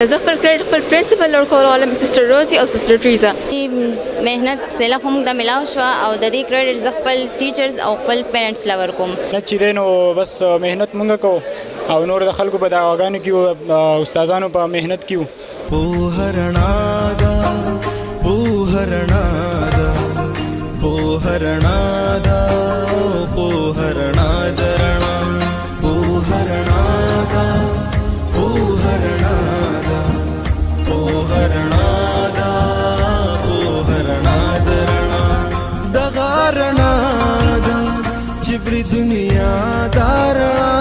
زه خپل کریډ خپل پرنسپل ورکولم سسټر روزي او سسټر ټریزا. مهنت سره هم د ملاو شو او د دې کریډټ زه خپل ټیچرز او خپل پیرنټس لور کوم. چې دینو بس مهنت مونږ کو او نور د خلکو په دعاګانو کې او استادانو په مهنت کې پوهرنا دا پوهرنا دا پوهرنا دا پوهرنا درنا پوهرنا دا پوهرنا دا پوهرنا دا پوهرنا درنا دغارنا دا جبر دنیا دارنا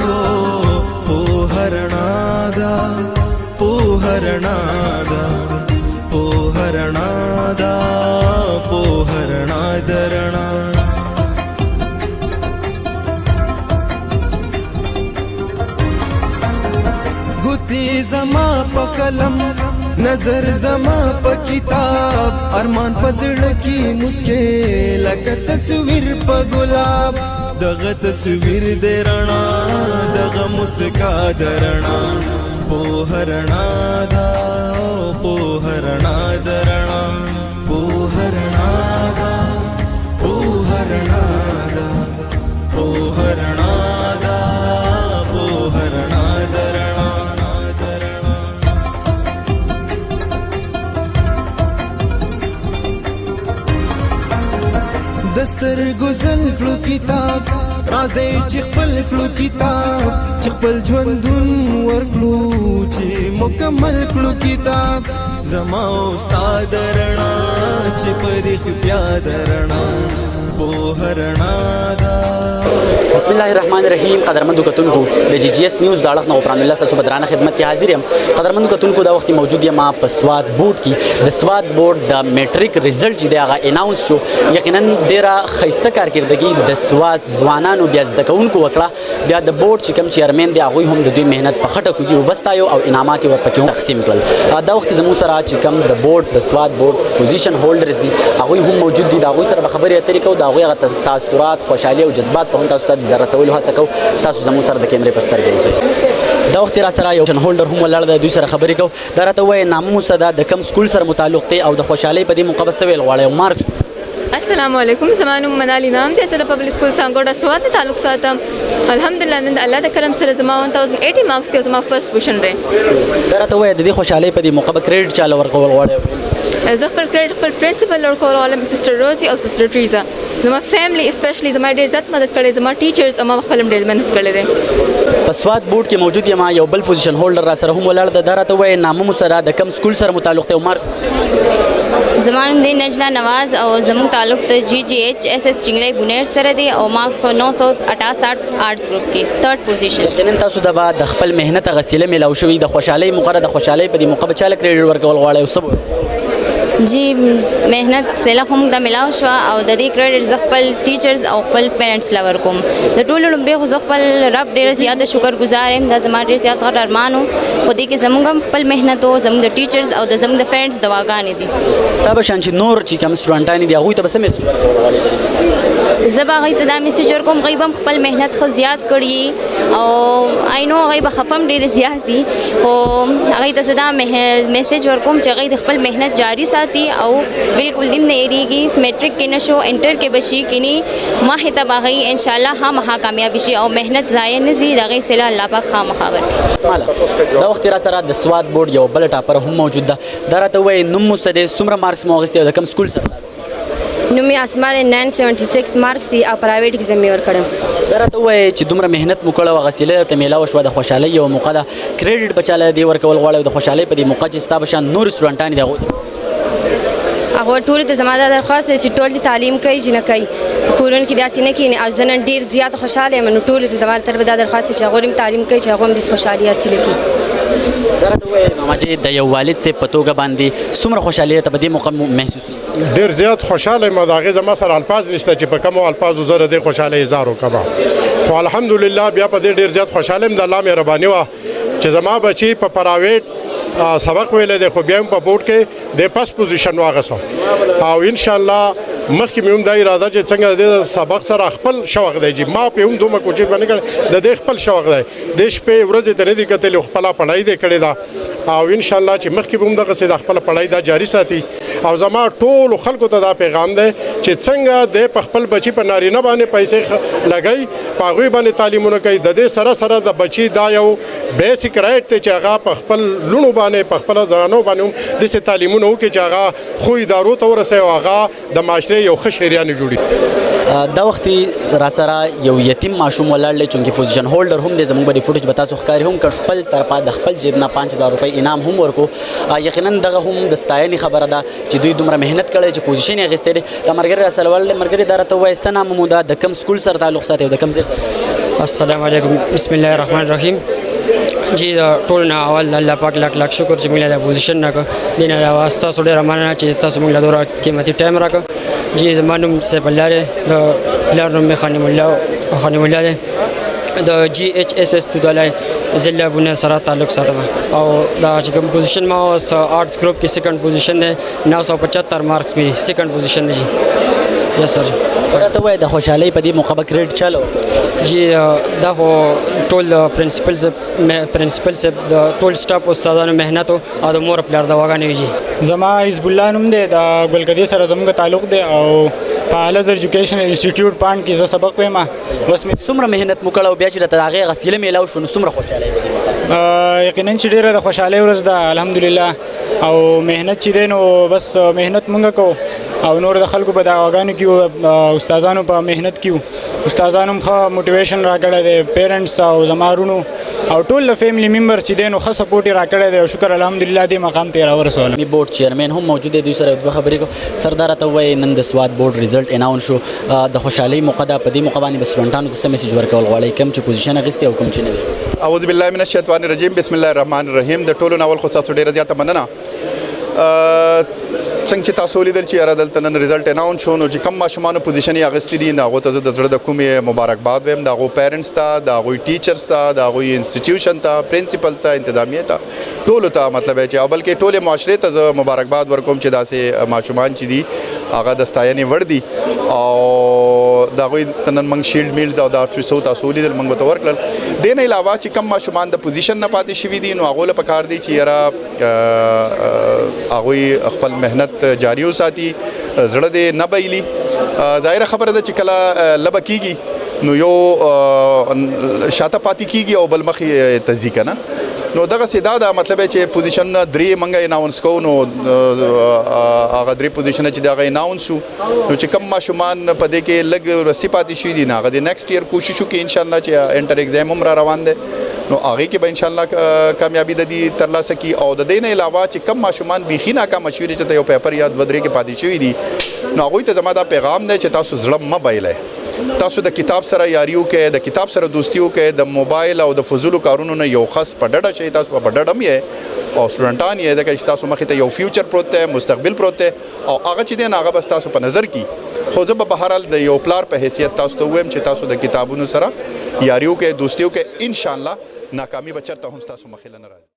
هو پوهرنا دا پوهرنا دا پوهرنا دا پوهرنا درنا گوتی زما پا کلم نظر زما پا کتاب ارمان پا زڑکی مسکے لکا تصویر پا گلاب دغ تصویر درنا دغ مسکا درنا پوهرنا دا پوهرنا درنا پوهرنا دا پوهرنا دا پوهرنا دا پوهرنا درنا دستر گزل کلو کتاب رازی چی خپل کلو کتاب چی خپل ژوندون ورکلو چی مکمل کلو کتاب زما استاد رڼا چی پر اختیا درنا پوهرنا دا. بسم الله الرحمن الرحیم. قدرمندو کتونکو د جی جی اس نیوز داړه نو پران الله سره بدرانه خدمت کې حاضر یم. قدرمندو کتونکو دا وخت موجود یم په سواد بورډ کې. د سواد بورډ د میټریک ریزلټ چې دی هغه اناونس شو. یقینا ډیره خسته کارکردګي د سواد ځوانانو بیا زده کوونکو وکړه. بیا د بورډ چې کوم چیرمن دی هغه هم د دوی مهنت په خټه کوي وبستایو او انعامات ورپکې هم تقسیم کړل. دا وخت زموږ سره چې کوم د بورډ د سواد بورډ پوزیشن هولډرز دي هغه هم موجود دي. دا هغه سره خبرې اترې کوو. دا هغه تاثیرات خوشحالي او جذبات په هم تاسو ته د رسولو هڅه کوو. تاسو زموږ سره د کیمرې په سترګې اوسئ. دا وخت را سره یو پوزیشن هولډر هم ولاړ دی. دوی سره خبرې کوو. دا راته وایي نامه مو څه ده، د کوم سکول سره متعلق دی او د خوشحالۍ په دې موقع به څه ویل غواړئ او مارکس. السلام علیکم. زما نوم منالي نام دی. زه د پبلک سکول سانګوډا سواد نه تعلق ساتم. الحمدلله نن د الله د کرم سره زما 1080 مارکس دی او زما فرست پوزیشن دی. دا راته وایي د دې خوشحالۍ په دې موقع به کریډټ چاله ورکول غواړئ؟ زه خپل کریډ خپل پرنسپل ورکولم سسټر روزي او سسټر ټریزا. زما فیملی اسپیشلی زما ډېر زیات مدد کړی. زما ټیچرز او ما خپل هم ډېر مدد کړی دی. په سواد بورډ کې موجود یم. یو بل پوزیشن هولډر را سره هم ولاړ ده. دا راته وایي نامه مو سره د کوم سکول سره متعلق دی او مارکس. زما نوم دی نجلا نواز او زموږ تعلق د جی جی ایچ ایس ایس چنګلۍ بونیر سره دی او مارکس 968 آرټس گروپ کې تھرد پوزیشن. یقینا تاسو د خپل مهنت غسیله ملاو شوي. د خوشحالۍ موقع د خوشحالۍ په دې موقع به چاله کریډټ ورکول غواړئ او څه جی مهنت سره هم د ملاو شو او د دې کریډټ زه خپل ټیچرز او خپل پیرنټس لور کوم. د ټولو لومبې خو زه خپل رب ډېر زیاته شکر ګزار یم. دا زما ډېر زیات غټ ارمان و په دې کې زموږ هم خپل مهنت و زموږ د ټیچرز او د زموږ د فرینډس دعاګانې دي. ستا به شان چې نور چې کوم سټوډنټان دي هغوی ته به څه میسج ورکولی؟ زه به هغوی ته دا میسج ورکوم هغوی به هم خپل مهنت ښه زیات کړي او آی نو هغوی به خفه هم ډېرې زیات دي خو هغوی ته زه دا میسج ورکوم چې هغوی د خپل مهنت جاري ساتي او بالکل دیم نه هېرېږي. میټریک کې نه شو انټر کې به شي کینی مخې ته به هغوی انشاءالله خامخا کامیابي شي او مهنت ضایع نه ځي. د هغوی صله الله پاک خامخا ورکړي. دا وخت را سره د سواد بورډ یو بله ټاپر هم موجود ده. دا راته وایي نوم مو څه دی، څومره مارکس مو اخیستی او د کوم سکول سره؟ نوم یې اسمان 976 مارکس دی او پرایویټ ایګزام مې ورکړم. دا راته وایي چې دومره مهنت مو کړی او غسیله درته میلاو شوه د خوشحالۍ یوه موقع ده. کریډټ به چاله دې ورکول غواړئ او د خوشحالۍ په دې موقع چې ستا په شان نور سټوډنټان دي هغه ټولو ته زما دا درخواست دی چې ټول دې تعلیم کوي چې نه کوي کورونو کې داسې نه کښېني او زه نن ډېر زیات خوشحاله یم. نو ټولو ته زما طرفه دا درخواست دی چې هغوی هم تعلیم کوي چې هغوی هم داسې خوشحالي حاصله کړي. دا راته وایي ماماجي د یو والد صاحب په توګه باندې څومره خوشحالي ته په دې موقع محسوسېږي؟ ډېر زیات خوشحاله یم. د هغې زما سره الفاظ نشته چې په کومو الفاظو زه د دې خوشحالۍ اظهار وکړم. خو الحمدلله بیا په دې ډېر زیات خوشحاله یم. د الله مهرباني وه چې زما بچي په پرایویټ سبق ویلی دی خو بیا هم په بورډ کې د فسټ پوزیشن واخیسته او انشاءالله مخکې مې هم دا اراده چې څنګه د دې سبق سره خپل شوق دی چې ما پې هم دومره کوشش باندې کړی د دې خپل شوق دی. د شپې ورځې ته نه دي کتلي خپله پړهی دې کړې ده او ان شاء الله چې مخکې به هم دغسې د خپل پړای دا جاری ساتي او زما ټول خلکو ته دا پیغام دی چې څنګه د په خپل بچي په نارینه باندې پیسې لګوي په هغوی باندې تعلیمونه کوي د دې سره سره د بچي دا یو بیسیک رایټ دی چې هغه په خپل لوڼو باندې په خپل زنانو باندې هم داسې تعلیمونه وکړي چې هغه خو ادارو ته ورسوي او هغه د معاشرې یو ښه شریان جوړي. دا وخت را سره یو یتیم ماشوم ولاړ دی چونکې پوزیشن هولډر هم دی زموږ به د فوټیج به تاسو ښکاري هم کړ خپل طرفه د خپل جیب نه 5000 روپۍ انعام هم ورکو. یقینا دغه هم د ستاینې خبره ده چې دوی دومره مهنت کړی چې پوزیشن یې اخیستی دی. د ملګري را سره ولاړ دی ملګري دا راته ووایه څه نام مو ده د کوم سکول سره تعلق ساتي او د کوم ځای سره؟ السلام علیکم بسم الله الرحمن الرحیم. جی ټول نه اول الله پاک لاک شکر چې موږ له پوزیشن راکړ دین علاوه تاسو ډېره مننه چې تاسو موږ له دوره قیمتي ټایم راکړ. جی زما نوم سیف الله دی د پلار نوم مې خانم الله دی د GHSS تودالای ضلع بونه سره تعلق ساتم او دا چې کوم پوزیشن ما اوس آرټس گروپ کې سیکنډ پوزیشن دی 975 مارکس مې سیکنډ پوزیشن دی. جی یس سر. راته وایه د خوشحالۍ په دې موقع به کریډ چلو؟ جی دا خو ټول پرنسپل صاحب د ټول سټاف استادانو محنت او د مور پلار د واغانې وي. زما حزب الله نوم دی د ګلګدې سره زموږ تعلق دی او په الازهر ایجوکیشنل انسټیټیوټ پاند کې زه سبق وایم. اوس مې څومره مهنت مو کړی او بیا چې راته د هغې غسیله میلاو شو نو څومره خوشحالۍ به دې؟ یقینا چې ډېره د خوشحالۍ ورځ ده الحمدلله او مهنت چې دی نو بس مهنت مونږ کوو او نور د خلکو په دعاګانو کې استادانو په مهنت کې استادانو هم ښه موټیویشن راکړی دی پیرنټس او زما وروڼو او ټول د فیملی ممبر چې دی نو ښه سپورټ یې راکړی دی او شکر الحمدلله دې مقام ته یې راورسولم. می بورډ چیرمن هم موجود دی دوی سره دوه خبرې کوو. سردار راته ووایي نن د سواد بورډ ریزلټ اناونس شو د خوشحالۍ موقع ده په دې موقع باندې به سټوډنټانو ته څه میسیج ورکول غواړئ کوم چې پوزیشن اخیستی او کوم چې نه دی؟ اعوذ بالله من الشیطان الرجیم بسم الله الرحمن الرحیم. د ټولو ناول خو تاسو ډېره زیاته مننه څنګه چې تاسو لیدل چې یاره دلته نن ریزلټ اناونس شو نو چې کوم ماشومانو پوزیشن یې اخیستی دي نو هغو ته زه د زړه د کومې مبارکباد وایم د هغو پیرنټس ته د هغوی ټیچرس ته د هغوی انسټیټیوشن ته پرنسپل ته انتظامیې ته ټولو ته مطلب چې او بلکې ټولې معاشرې ته زه مبارکباد ورکوم چې داسې ماشومان چې دي هغه د ستاینې وړ دي او د هغوی ته نن موږ شیلډ میلډ او دا څو تاسو ولیدل موږ ورته ورکړل. دې نه علاوه چې کوم ماشومان د پوزیشن نه پاتې شوي دي نو هغو له پکار دی چې یاره هغوی خپل مهنت جاری وساتي زړه دې نه بایلي. ظاهره خبره ده چې کله لبه کېږي نو یو شاته پاتې کېږي او بل مخې ته ځي که نه نو دغسې دا ده مطلب چې پوزیشن 3 موږ اناونس کوو نو هغه 3 پوزیشنه چې د هغه اناونس شو نو چې کوم ماشومان په دې کې لږ رسي پاتې شوي دي نو هغه د نیکسټ ایئر کوشش وکړي انشاءالله چې انټر ایګزام هم را روان دی نو هغې کې به انشاءالله کامیابي د دې ترلاسه کړي. او د دې نه علاوه چې کوم ماشومان بیخي ناکامه شوي دي چې یو پیپر یا 2-3 کې پاتې شوي دي نو هغوی ته زما دا پیغام دی چې تاسو زړه مه بایلئ. تاسو د کتاب سره یاري وکړئ د کتاب سره دوستي وکړئ د موبایل او د فضولو کارونو نه یو خاص په ډډه شئ. تاسو په ډډه هم یې او سټوډنټان یې ځکه چې تاسو مخې ته یو فیوچر پروت دی مستقبل پروت دی او هغه چې دی نو هغه بس تاسو په نظر کې خو زه به بهرحال د یو پلار په حیثیت تاسو ته ووایم چې تاسو د کتابونو سره یاري وکړئ دوستي وکړئ انشاءالله ناکامي به چېرته هم ستاسو مخې له نه راځي.